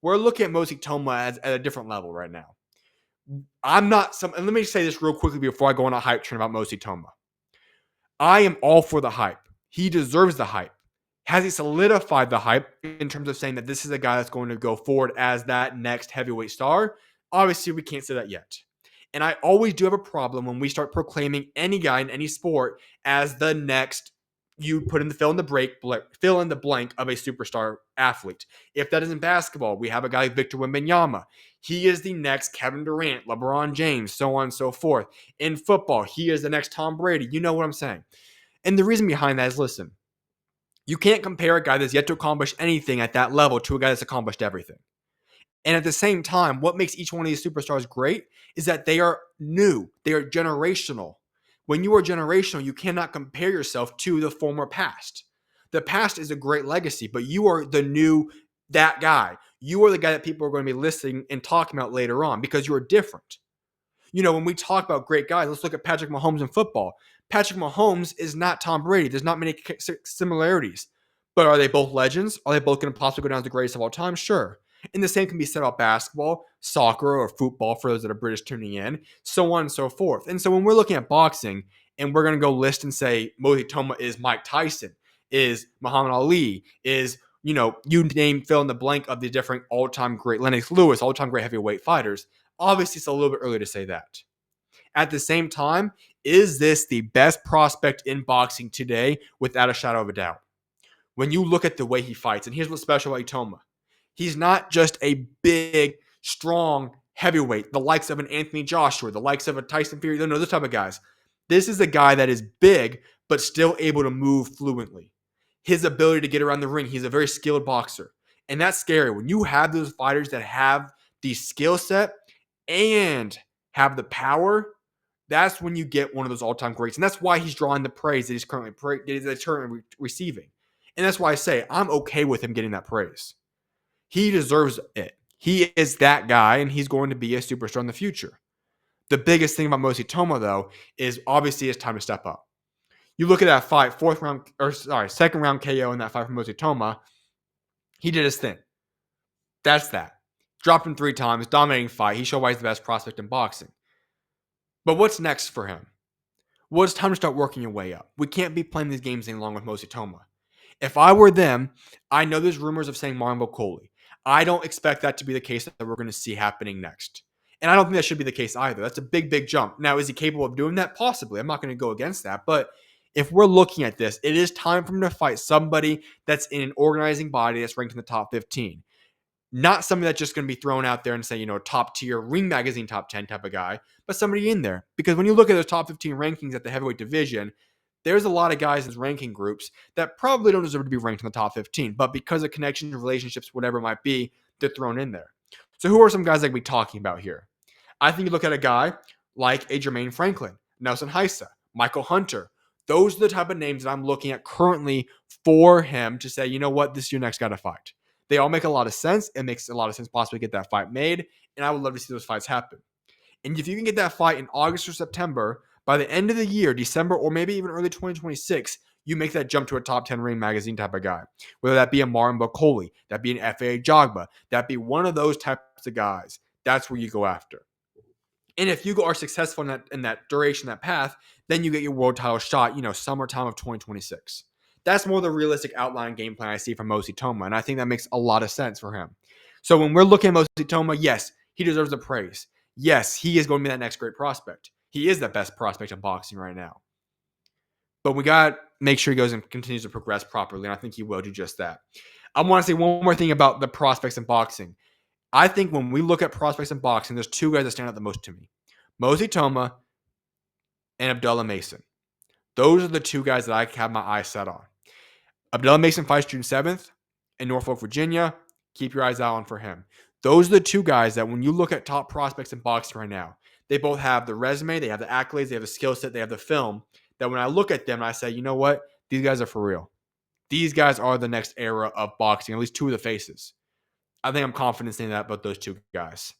we're looking at Mosi Toma as at a different level right now. I'm not some, and let me say this real quickly before I go on a hype train about Mosi Toma. I am all for the hype. He deserves the hype. Has he solidified the hype in terms of saying that this is a guy that's going to go forward as that next heavyweight star? Obviously, we can't say that yet. And I always do have a problem when we start proclaiming any guy in any sport as the next, you put in the fill in the blank of a superstar athlete. If that is in basketball, we have a guy like Victor Wembanyama. He is the next Kevin Durant, LeBron James, so on and so forth. In football, he is the next Tom Brady. You know what I'm saying? And the reason behind that is, listen, you can't compare a guy that's yet to accomplish anything at that level to a guy that's accomplished everything. And at the same time, what makes each one of these superstars great is that they are new. They are generational. When you are generational, you cannot compare yourself to the former past. The past is a great legacy, but you are the new, that guy. You are the guy that people are going to be listening and talking about later on because you are different. When we talk about great guys, let's look at Patrick Mahomes in football. Patrick Mahomes is not Tom Brady. There's not many similarities. But are they both legends? Are they both going to possibly go down as the greatest of all time? Sure. And the same can be said about basketball, soccer, or football for those that are British tuning in, so on and so forth. And so when we're looking at boxing and we're going to go list and say Mosi Toma is Mike Tyson, is Muhammad Ali, is, you name, fill in the blank of the different all-time great Lennox Lewis, all-time great heavyweight fighters, obviously it's a little bit early to say that. At the same time, is this the best prospect in boxing today? Without a shadow of a doubt. When you look at the way he fights, and here's what's special about Itauma. He's not just a big, strong heavyweight, the likes of an Anthony Joshua, the likes of a Tyson Fury, those type of guys. This is a guy that is big, but still able to move fluently. His ability to get around the ring, he's a very skilled boxer. And that's scary. When you have those fighters that have the skill set and have the power, that's when you get one of those all-time greats. And that's why he's drawing the praise that he's currently receiving. And that's why I say I'm okay with him getting that praise. He deserves it. He is that guy, and he's going to be a superstar in the future. The biggest thing about Mosi Toma, though, is obviously it's time to step up. You look at that fight, second round KO in that fight from Mosi Toma. He did his thing. That's that. Dropped him 3 times, dominating fight. He showed why he's the best prospect in boxing. But what's next for him? Well, it's time to start working your way up. We can't be playing these games any longer with Mosi Toma. If I were them, I know there's rumors of saying Marlon Coley. I don't expect that to be the case that we're going to see happening next. And I don't think that should be the case either. That's a big, big jump. Now, is he capable of doing that? Possibly. I'm not going to go against that. But if we're looking at this, it is time for him to fight somebody that's in an organizing body that's ranked in the top 15. Not somebody that's just going to be thrown out there and say, top tier Ring Magazine top 10 type of guy, but somebody in there. Because when you look at those top 15 rankings at the heavyweight division, there's a lot of guys in those ranking groups that probably don't deserve to be ranked in the top 15, but because of connections, relationships, whatever it might be, they're thrown in there. So who are some guys that we talking about here? I think you look at a guy like a Jermaine Franklin, Nelson Heisa, Michael Hunter. Those are the type of names that I'm looking at currently for him to say, this is your next guy to fight. They all make a lot of sense. It makes a lot of sense possibly get that fight made, and I would love to see those fights happen. And if you can get that fight in August or September, by the end of the year, December, or maybe even early 2026, you make that jump to a top 10 Ring Magazine type of guy. Whether that be a Martin Bakoli, that be an FAA Jogba, that be one of those types of guys, that's where you go after. And if you are successful in that duration, that path, then you get your world title shot, summertime of 2026. That's more the realistic outline game plan I see from Mosi Toma, and I think that makes a lot of sense for him. So when we're looking at Mosi Toma, yes, he deserves the praise. Yes, he is going to be that next great prospect. He is the best prospect in boxing right now. But we got to make sure he goes and continues to progress properly, and I think he will do just that. I want to say one more thing about the prospects in boxing. I think when we look at prospects in boxing, there's 2 guys that stand out the most to me. Mosi Toma and Abdullah Mason. Those are the 2 guys that I have my eyes set on. Abdullah Mason fights June 7th in Norfolk, Virginia. Keep your eyes out on for him. Those are the 2 guys that when you look at top prospects in boxing right now, they both have the resume, they have the accolades, they have the skill set, they have the film, that when I look at them, I say, you know what? These guys are for real. These guys are the next era of boxing, at least 2 of the faces. I think I'm confident saying that about those 2 guys.